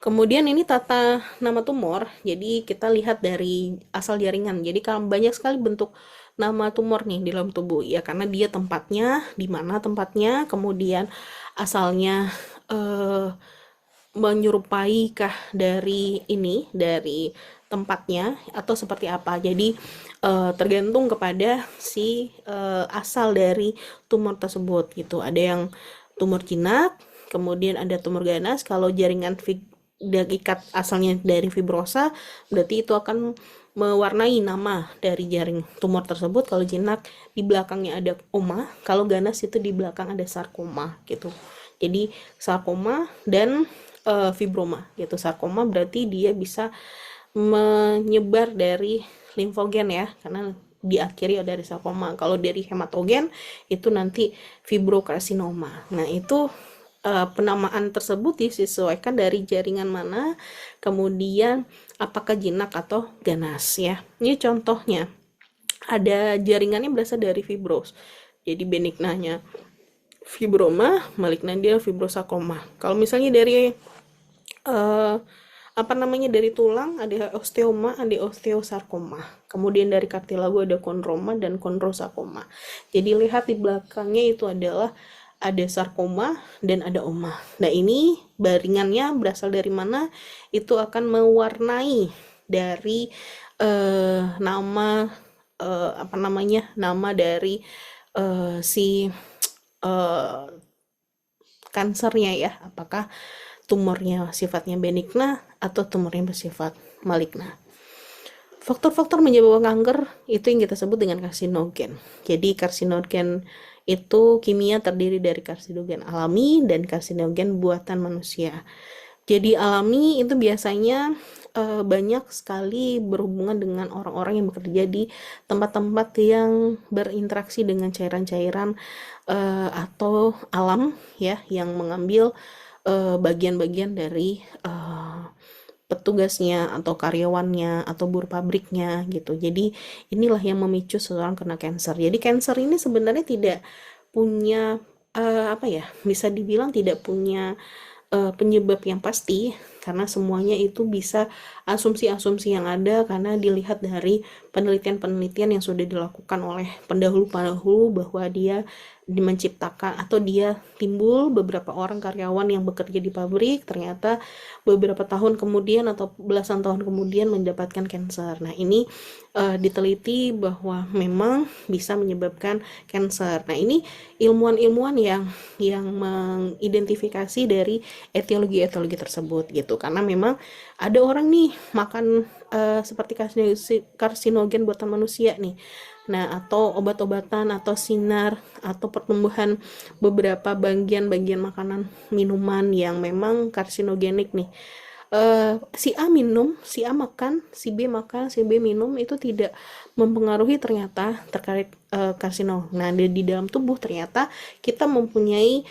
Kemudian ini tata nama tumor, jadi kita lihat dari asal jaringan. Jadi kalau banyak sekali bentuk nama tumor nih di dalam tubuh, ya karena dia tempatnya, di mana tempatnya, kemudian asalnya menyerupai kah dari tempatnya atau seperti apa. Jadi tergantung kepada si asal dari tumor tersebut gitu. Ada yang tumor jinak, kemudian ada tumor ganas. Kalau jaringan ikat asalnya dari fibrosa, berarti itu akan mewarnai nama dari jaring tumor tersebut. Kalau jinak di belakangnya ada oma, kalau ganas itu di belakang ada sarkoma gitu. Jadi sarkoma dan fibroma gitu. Sarkoma berarti dia bisa menyebar dari limfogen ya, karena diakhiri dari sarkoma. Kalau dari hematogen itu nanti fibrokarsinoma. Nah, itu penamaan tersebut disesuaikan dari jaringan mana, kemudian apakah jinak atau ganas ya. Ini contohnya, ada jaringannya berasal dari fibros, jadi benignanya fibroma, maligna dia fibrosarkoma. Kalau misalnya dari dari tulang ada osteoma, ada osteosarkoma. Kemudian dari kartilago ada kondroma dan kondrosarkoma. Jadi lihat di belakangnya itu adalah ada sarkoma dan ada oma. Nah, ini baringannya berasal dari mana, itu akan mewarnai dari nama nama dari si kansernya ya, apakah tumornya sifatnya benigna atau tumornya bersifat maligna. Faktor-faktor menyebabkan kanker itu yang kita sebut dengan karsinogen. Jadi karsinogen itu kimia terdiri dari karsinogen alami dan karsinogen buatan manusia. Jadi alami itu biasanya banyak sekali berhubungan dengan orang-orang yang bekerja di tempat-tempat yang berinteraksi dengan cairan-cairan atau alam ya, yang mengambil bagian-bagian dari petugasnya atau karyawannya atau buruh pabriknya gitu. Jadi inilah yang memicu seseorang kena cancer. Jadi cancer ini sebenarnya tidak punya bisa dibilang tidak punya penyebab yang pasti, karena semuanya itu bisa asumsi-asumsi yang ada karena dilihat dari penelitian-penelitian yang sudah dilakukan oleh pendahulu-pendahulu, bahwa dia menciptakan atau dia timbul beberapa orang karyawan yang bekerja di pabrik, ternyata beberapa tahun kemudian atau belasan tahun kemudian mendapatkan cancer. Nah, ini diteliti bahwa memang bisa menyebabkan cancer. Nah, ini ilmuwan-ilmuwan yang mengidentifikasi dari etiologi-etiologi tersebut gitu, karena memang ada orang nih makan seperti karsinogen buatan manusia nih. Nah, atau obat-obatan atau sinar atau pertumbuhan beberapa bagian-bagian makanan minuman yang memang karsinogenik nih. Si A minum, si A makan, si B makan, si B minum, itu tidak mempengaruhi ternyata terkait karsinom. Nah, di dalam tubuh ternyata kita mempunyai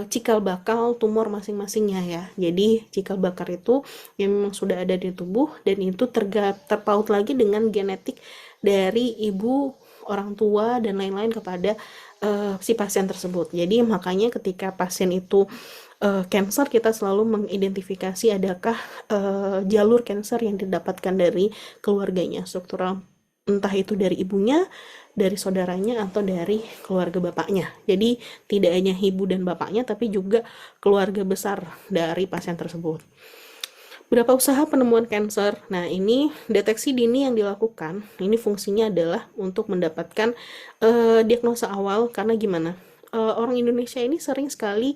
cikal bakal tumor masing-masingnya ya. Jadi cikal bakal itu yang memang sudah ada di tubuh, dan itu terpaut lagi dengan genetik dari ibu, orang tua, dan lain-lain kepada si pasien tersebut. Jadi makanya ketika pasien itu cancer, kita selalu mengidentifikasi adakah jalur cancer yang didapatkan dari keluarganya, struktural, entah itu dari ibunya, dari saudaranya, atau dari keluarga bapaknya. Jadi tidak hanya ibu dan bapaknya, tapi juga keluarga besar dari pasien tersebut. Berapa usaha penemuan kanker? Nah, ini deteksi dini yang dilakukan. Ini fungsinya adalah untuk mendapatkan diagnosa awal, karena gimana? Orang Indonesia ini sering sekali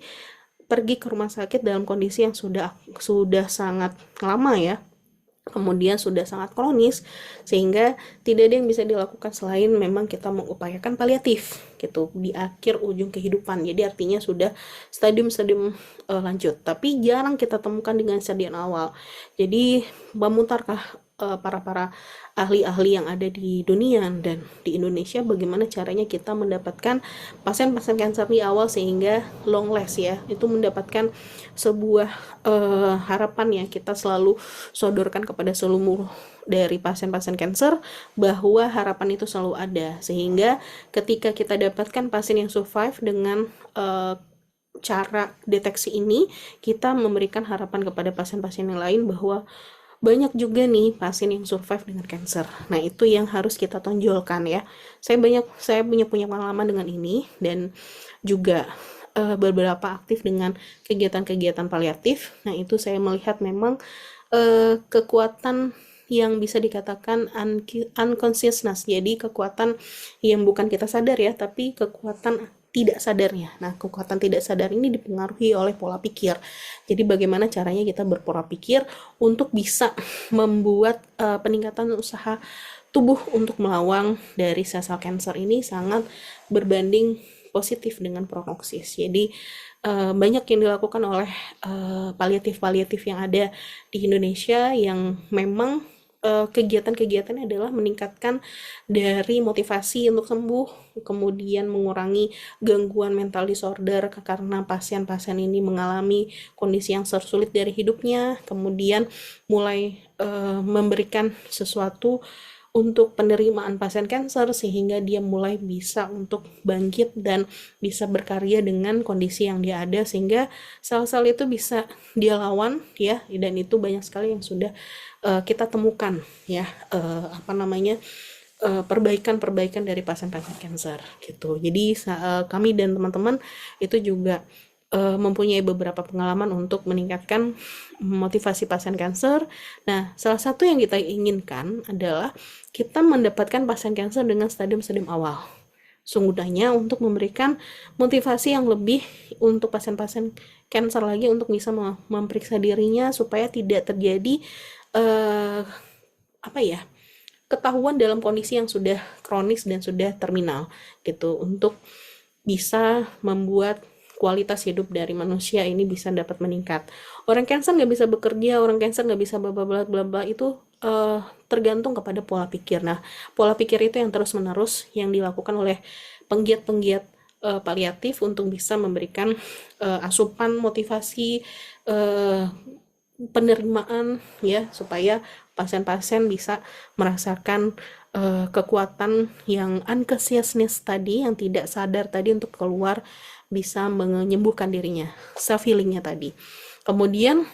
pergi ke rumah sakit dalam kondisi yang sudah sangat lama ya, kemudian sudah sangat kronis, sehingga tidak ada yang bisa dilakukan selain memang kita mengupayakan paliatif gitu di akhir ujung kehidupan. Jadi artinya sudah stadium-stadium lanjut, tapi jarang kita temukan dengan stadium awal. Jadi memutarkah para ahli-ahli yang ada di dunia dan di Indonesia, bagaimana caranya kita mendapatkan pasien-pasien kanker di awal sehingga long last ya, itu mendapatkan sebuah harapan yang kita selalu sodorkan kepada seluruh dari pasien-pasien kanker, bahwa harapan itu selalu ada, sehingga ketika kita dapatkan pasien yang survive dengan cara deteksi ini, kita memberikan harapan kepada pasien-pasien yang lain bahwa banyak juga nih pasien yang survive dengan cancer. Nah, itu yang harus kita tonjolkan ya. Saya punya pengalaman dengan ini, dan juga beberapa aktif dengan kegiatan-kegiatan paliatif. Nah, itu saya melihat memang kekuatan yang bisa dikatakan unconsciousness. Jadi kekuatan yang bukan kita sadar ya, tapi kekuatan tidak sadarnya. Nah, kekuatan tidak sadar ini dipengaruhi oleh pola pikir. Jadi bagaimana caranya kita berpola pikir untuk bisa membuat peningkatan usaha tubuh untuk melawan dari sel-sel kanker ini sangat berbanding positif dengan prognosis. Jadi banyak yang dilakukan oleh paliatif-paliatif yang ada di Indonesia, yang memang kegiatan-kegiatannya adalah meningkatkan dari motivasi untuk sembuh, kemudian mengurangi gangguan mental disorder karena pasien-pasien ini mengalami kondisi yang sulit dari hidupnya, kemudian mulai memberikan sesuatu untuk penerimaan pasien kanker sehingga dia mulai bisa untuk bangkit dan bisa berkarya dengan kondisi yang dia ada, sehingga sel-sel itu bisa dia lawan ya, dan itu banyak sekali yang sudah kita temukan ya, perbaikan-perbaikan dari pasien-pasien kanker gitu. Jadi kami dan teman-teman itu juga mempunyai beberapa pengalaman untuk meningkatkan motivasi pasien kanker. Nah, salah satu yang kita inginkan adalah kita mendapatkan pasien kanker dengan stadium-stadium awal. Sungguhnya untuk memberikan motivasi yang lebih untuk pasien-pasien kanker lagi untuk bisa memeriksa dirinya supaya tidak terjadi ketahuan dalam kondisi yang sudah kronis dan sudah terminal gitu, untuk bisa membuat kualitas hidup dari manusia ini bisa dapat meningkat. Orang kanker nggak bisa bekerja, orang kanker nggak bisa bla bla bla bla bla, itu tergantung kepada pola pikir. Nah, pola pikir itu yang terus-menerus yang dilakukan oleh penggiat-penggiat paliatif untuk bisa memberikan asupan motivasi, penerimaan ya, supaya pasien-pasien bisa merasakan kekuatan yang unconsciousness tadi, yang tidak sadar tadi, untuk keluar bisa menyembuhkan dirinya, self healingnya tadi. Kemudian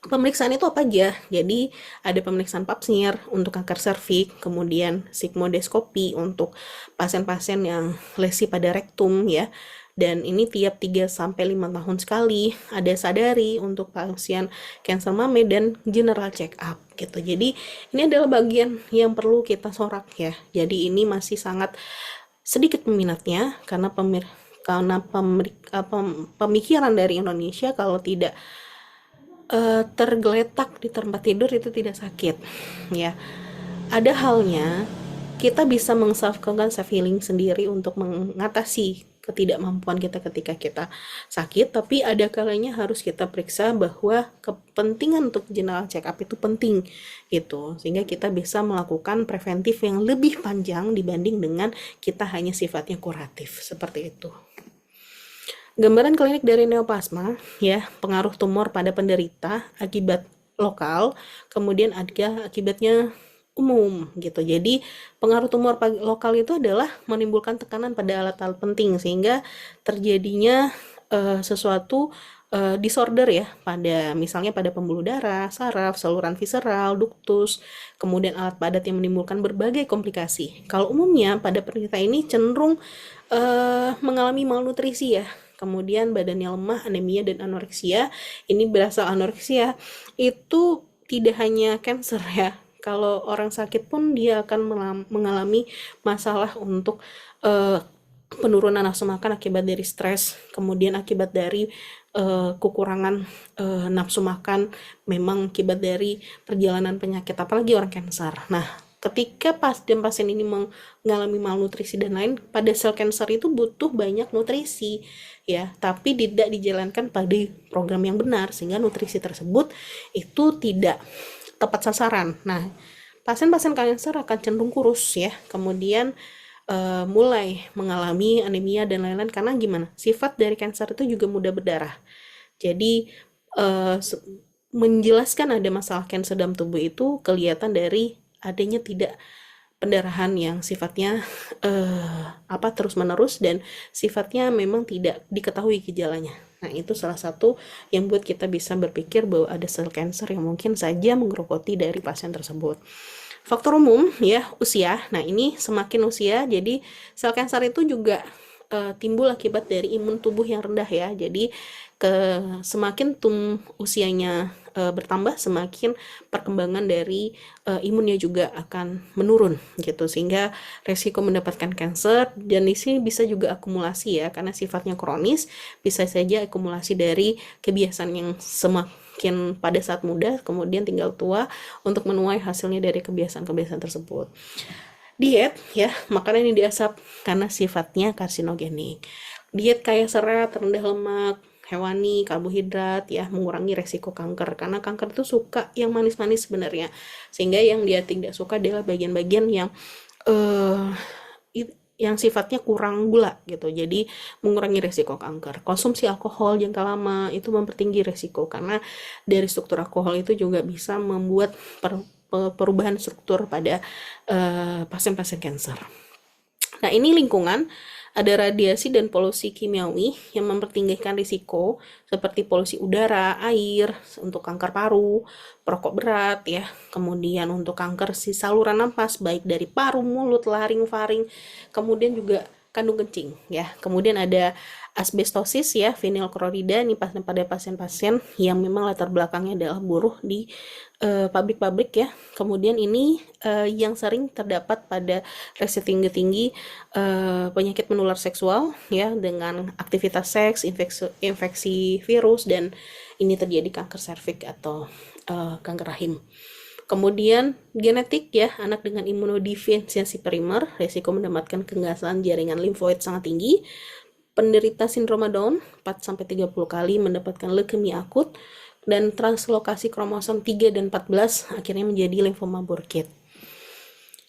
pemeriksaan itu apa aja? Jadi ada pemeriksaan pap smear untuk kanker serviks, kemudian sigmoidoskopi untuk pasien-pasien yang lesi pada rektum ya. Dan ini tiap 3-5 tahun sekali. Ada sadari untuk pasien kanker mame dan general check up gitu. Jadi ini adalah bagian yang perlu kita sorak ya. Jadi ini masih sangat sedikit peminatnya, karena pemikiran dari Indonesia kalau tidak tergeletak di tempat tidur itu tidak sakit ya. Ada halnya kita bisa melakukan self healing sendiri untuk mengatasi ketidakmampuan kita ketika kita sakit, tapi ada kalanya harus kita periksa bahwa kepentingan untuk general check up itu penting gitu, sehingga kita bisa melakukan preventif yang lebih panjang dibanding dengan kita hanya sifatnya kuratif seperti itu. Gambaran klinik dari neoplasma ya, pengaruh tumor pada penderita akibat lokal, kemudian ada akibatnya umum gitu. Jadi pengaruh tumor lokal itu adalah menimbulkan tekanan pada alat-alat penting sehingga terjadinya sesuatu disorder ya, pada misalnya pada pembuluh darah, saraf, saluran visceral, duktus, kemudian alat padat yang menimbulkan berbagai komplikasi. Kalau umumnya pada penderita ini cenderung mengalami malnutrisi ya, kemudian badannya lemah, anemia dan anoreksia. Ini berasal anoreksia itu tidak hanya cancer ya. Kalau orang sakit pun dia akan mengalami masalah untuk eh, penurunan nafsu makan akibat dari stres, kemudian akibat dari kekurangan nafsu makan, memang akibat dari perjalanan penyakit, apalagi orang kanker. Nah, ketika pasien-pasien ini mengalami malnutrisi dan lain, pada sel kanker itu butuh banyak nutrisi ya, tapi tidak dijalankan pada program yang benar, sehingga nutrisi tersebut itu tidak tepat sasaran. Nah, pasien-pasien kanker akan cenderung kurus ya, kemudian mulai mengalami anemia dan lain-lain, karena gimana? Sifat dari kanker itu juga mudah berdarah. Jadi eh, menjelaskan ada masalah kanker dalam tubuh itu kelihatan dari adanya tidak pendarahan yang sifatnya terus-menerus dan sifatnya memang tidak diketahui gejalanya. Nah, itu salah satu yang buat kita bisa berpikir bahwa ada sel kanker yang mungkin saja menggerogoti dari pasien tersebut. Faktor umum ya, usia. Nah, ini semakin usia, jadi sel kanker itu juga timbul akibat dari imun tubuh yang rendah ya. Jadi semakin usianya bertambah, semakin perkembangan dari imunnya juga akan menurun gitu, sehingga resiko mendapatkan kanker, dan di sini bisa juga akumulasi ya, karena sifatnya kronis, bisa saja akumulasi dari kebiasaan yang semakin pada saat muda kemudian tinggal tua untuk menuai hasilnya dari kebiasaan-kebiasaan tersebut. Diet ya, makanan yang diasap karena sifatnya karsinogenik. Diet kaya serat, rendah lemak, hewani, karbohidrat ya, mengurangi resiko kanker, karena kanker itu suka yang manis-manis sebenarnya, sehingga yang dia tidak suka adalah bagian-bagian yang eh yang sifatnya kurang gula gitu, jadi mengurangi resiko kanker. Konsumsi alkohol jangka lama itu mempertinggi resiko, karena dari struktur alkohol itu juga bisa membuat perubahan struktur pada pasien-pasien kanker. Nah, ini lingkungan, ada radiasi dan polusi kimiawi yang mempertinggikan risiko seperti polusi udara, air, untuk kanker paru, perokok berat ya, kemudian untuk kanker saluran nafas baik dari paru, mulut, laring, faring, kemudian juga kandung kencing ya. Kemudian ada asbestosis ya, vinilklorida, ini pada pasien-pasien yang memang latar belakangnya adalah buruh di pabrik-pabrik ya. Kemudian ini yang sering terdapat pada resiko tinggi penyakit menular seksual ya, dengan aktivitas seks, infeksi virus, dan ini terjadi kanker serviks atau kanker rahim. Kemudian genetik ya, anak dengan imunodefisiensi primer, resiko mendapatkan kegasan jaringan limfoid sangat tinggi. Penderita sindroma Down 4-30 kali mendapatkan leukemia akut, dan translokasi kromosom 3 dan 14 akhirnya menjadi limfoma Burkitt.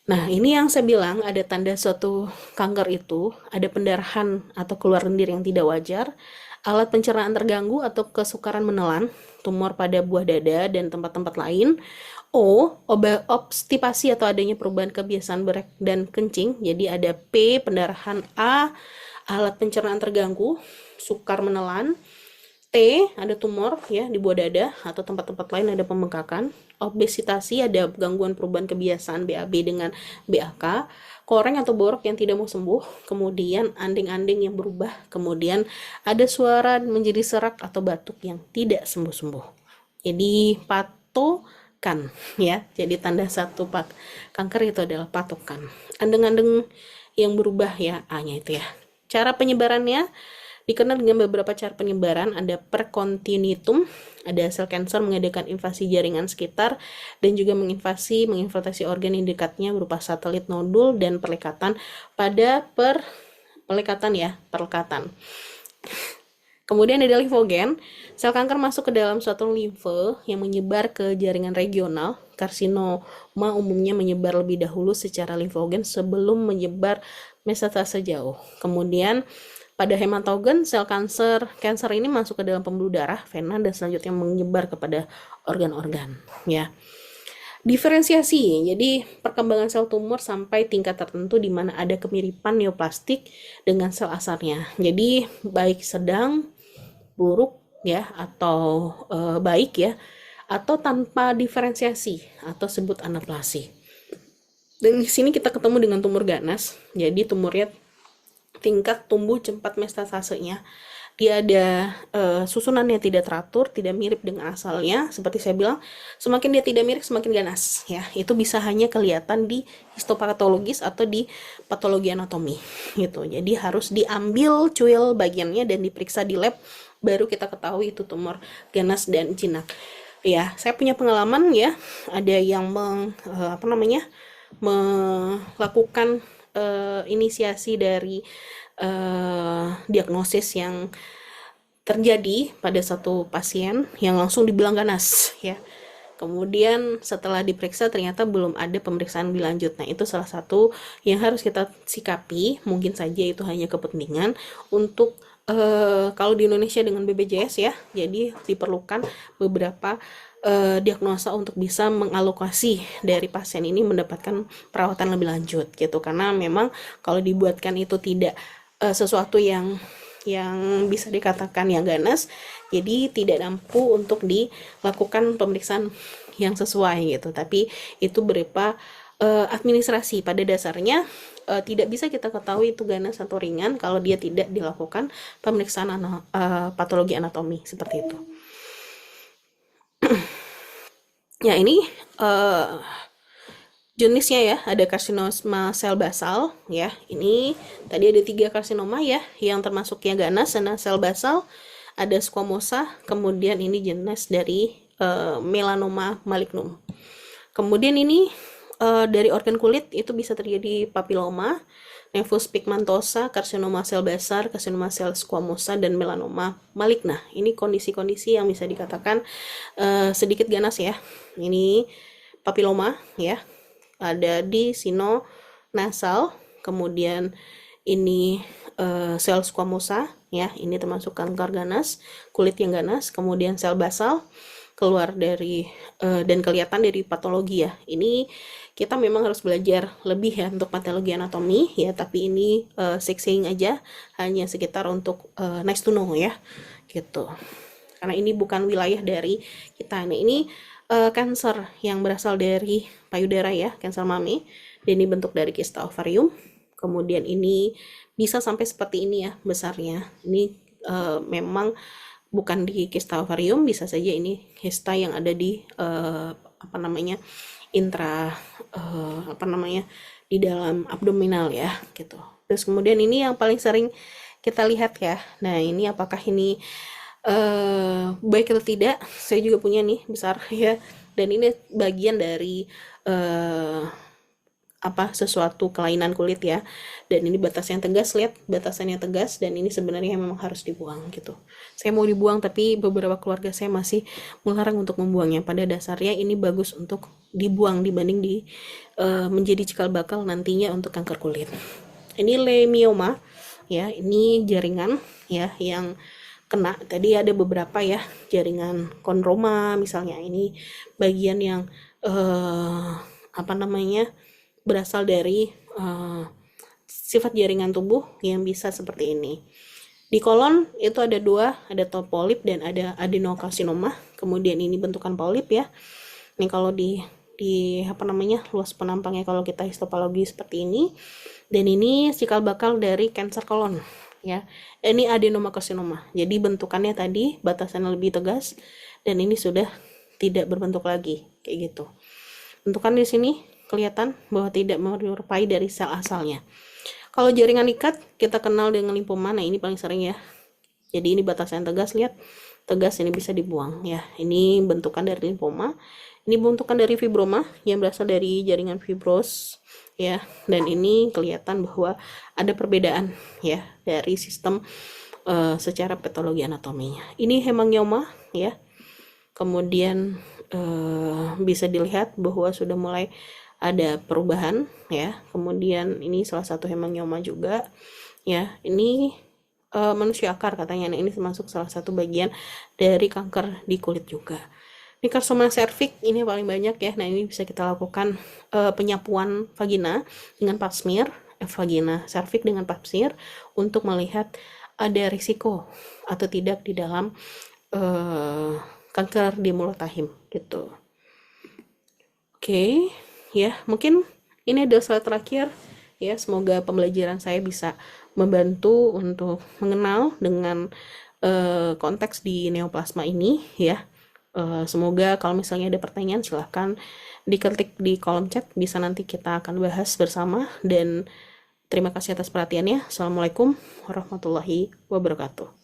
Nah, ini yang saya bilang, ada tanda suatu kanker itu, ada pendarahan atau keluar lendir yang tidak wajar, alat pencernaan terganggu atau kesukaran menelan, tumor pada buah dada dan tempat-tempat lain. Obstipasi atau adanya perubahan kebiasaan berak dan kencing. Jadi ada P, pendarahan. A, alat pencernaan terganggu, sukar menelan. T, ada tumor ya di buah dada atau tempat-tempat lain ada pembengkakan. Obesitasi, ada gangguan perubahan kebiasaan BAB dengan BAK. Koreng atau borok yang tidak mau sembuh, kemudian anding-anding yang berubah, kemudian ada suara menjadi serak atau batuk yang tidak sembuh-sembuh. Jadi patokan ya. Jadi tanda satu kanker itu adalah patokan. Andeng-andeng yang berubah ya, A-nya itu ya. Cara penyebarannya dikenal dengan beberapa cara penyebaran, ada perkontinuum, ada sel kanker mengadakan invasi jaringan sekitar dan juga menginfiltrasi organ yang dekatnya berupa satelit, nodul, dan perlekatan pada perlekatan. Kemudian ada limfogen, sel kanker masuk ke dalam suatu limfe yang menyebar ke jaringan regional. Karsinoma umumnya menyebar lebih dahulu secara limfogen sebelum menyebar metastase jauh. Kemudian pada hematogen, sel kanker ini masuk ke dalam pembuluh darah, vena, dan selanjutnya menyebar kepada organ-organ ya. Diferensiasi, jadi perkembangan sel tumor sampai tingkat tertentu di mana ada kemiripan neoplastik dengan sel asarnya. Jadi baik sedang, buruk, ya atau baik ya, atau tanpa diferensiasi atau sebut anaplasi. Dan di sini kita ketemu dengan tumor ganas. Jadi tumornya tingkat tumbuh cepat metastasenya dia ada susunannya tidak teratur, tidak mirip dengan asalnya. Seperti saya bilang, semakin dia tidak mirip, semakin ganas. Ya, itu bisa hanya kelihatan di histopatologis atau di patologi anatomi, gitu. Jadi harus diambil cuil bagiannya dan diperiksa di lab, baru kita ketahui itu tumor ganas dan jinak. Ya, saya punya pengalaman ya, ada yang melakukan inisiasi dari diagnosis yang terjadi pada satu pasien yang langsung dibilang ganas ya. Kemudian setelah diperiksa ternyata belum ada pemeriksaan lebih lanjut. Nah, itu salah satu yang harus kita sikapi. Mungkin saja itu hanya kepentingan untuk kalau di Indonesia dengan BPJS ya. Jadi diperlukan beberapa diagnosa untuk bisa mengalokasi dari pasien ini mendapatkan perawatan lebih lanjut gitu. Karena memang kalau dibuatkan itu tidak sesuatu yang bisa dikatakan yang ganas, jadi tidak mampu untuk dilakukan pemeriksaan yang sesuai gitu. Tapi itu berupa administrasi. Pada dasarnya tidak bisa kita ketahui itu ganas atau ringan kalau dia tidak dilakukan pemeriksaan patologi anatomi seperti itu. Ya, ini jenisnya ya, ada karsinoma sel basal ya. Ini tadi ada 3 karsinoma ya, yang termasuknya ganas dan sel basal, ada squamosa, kemudian ini jenis dari melanoma malignum. Kemudian ini dari organ kulit itu bisa terjadi papiloma, nevus pigmentosa, karsinoma sel basal, karsinoma sel squamosa, dan melanoma maligna. Ini kondisi-kondisi yang bisa dikatakan sedikit ganas ya. Ini papiloma ya, ada di sino nasal, kemudian ini sel squamosa ya, ini termasuk kanker ganas, kulit yang ganas, kemudian sel basal keluar dari dan kelihatan dari patologi ya. Ini kita memang harus belajar lebih ya untuk patologi anatomi ya, tapi ini sightseeing aja, hanya sekitar untuk nice to know ya, gitu. Karena ini bukan wilayah dari kita. Nah, ini kanker yang berasal dari payudara ya, kanker mami, dan ini bentuk dari kista ovarium. Kemudian ini bisa sampai seperti ini ya besarnya. Ini memang bukan di kista ovarium, bisa saja ini kista yang ada di intra di dalam abdominal ya, gitu. Terus kemudian ini yang paling sering kita lihat ya. Nah, ini apakah ini baik atau tidak? Saya juga punya nih besar ya. Dan ini bagian dari sesuatu kelainan kulit ya. Dan ini batas yang tegas, lihat batasannya tegas, dan ini sebenarnya memang harus dibuang gitu. Saya mau dibuang tapi beberapa keluarga saya masih melarang untuk membuangnya. Pada dasarnya ini bagus untuk dibuang dibanding menjadi cikal bakal nantinya untuk kanker kulit. Ini leukemia ya, ini jaringan ya yang kena. Tadi ada beberapa ya, jaringan kondroma misalnya, ini bagian yang berasal dari sifat jaringan tubuh yang bisa seperti ini. Di kolon itu ada 2, ada polip dan ada adenokarsinoma. Kemudian ini bentukan polip ya. Ini kalau di luas penampangnya kalau kita histopatologi seperti ini. Dan ini cikal bakal dari kanker kolon ya. Ini adenokarsinoma. Jadi bentukannya tadi batasannya lebih tegas, dan ini sudah tidak berbentuk lagi kayak gitu. Bentukan di sini kelihatan bahwa tidak menyerupai dari sel asalnya. Kalau jaringan ikat kita kenal dengan limfoma. Nah, ini paling sering ya. Jadi ini batasan tegas, lihat tegas, ini bisa dibuang ya. Ini bentukan dari limfoma. Ini bentukan dari fibroma yang berasal dari jaringan fibros ya. Dan ini kelihatan bahwa ada perbedaan ya dari sistem secara patologi anatominya. Ini hemangioma ya. Kemudian bisa dilihat bahwa sudah mulai ada perubahan ya. Kemudian ini salah satu hemangioma juga ya. Ini manusia akar katanya. Nah, ini termasuk salah satu bagian dari kanker di kulit juga. Ini karsoma cervix, ini paling banyak ya. Nah, ini bisa kita lakukan penyapuan vagina dengan pap smear, vagina cervix dengan pap smear untuk melihat ada risiko atau tidak di dalam eh, kanker di mulut rahim gitu. Oke, ya mungkin ini adalah slide terakhir ya. Semoga pembelajaran saya bisa membantu untuk mengenal dengan konteks di neoplasma ini ya. Semoga kalau misalnya ada pertanyaan silahkan diketik di kolom chat, bisa nanti kita akan bahas bersama, dan terima kasih atas perhatiannya. Assalamualaikum warahmatullahi wabarakatuh.